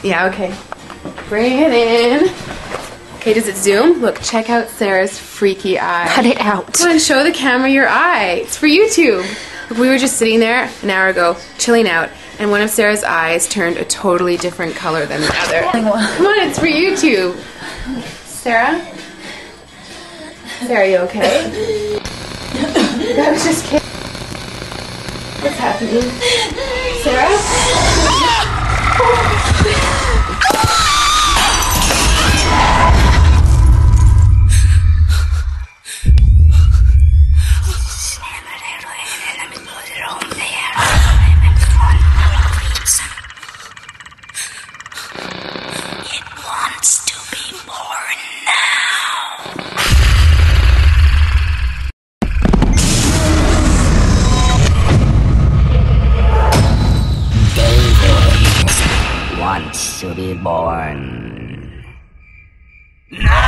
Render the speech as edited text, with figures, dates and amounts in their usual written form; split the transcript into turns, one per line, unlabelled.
Yeah, okay. Bring it in. Okay, does it zoom? Look, check out Sarah's freaky eye.
Cut it out.
Come on, show the camera your eye. It's for YouTube. Look, we were just sitting there an hour ago, chilling out, and one of Sarah's eyes turned a totally different color than the other. Come on, it's for YouTube. Sarah? Sarah, are you okay? I was just kidding. What's happening? Sarah?
It wants to be born now. David wants to be born. No!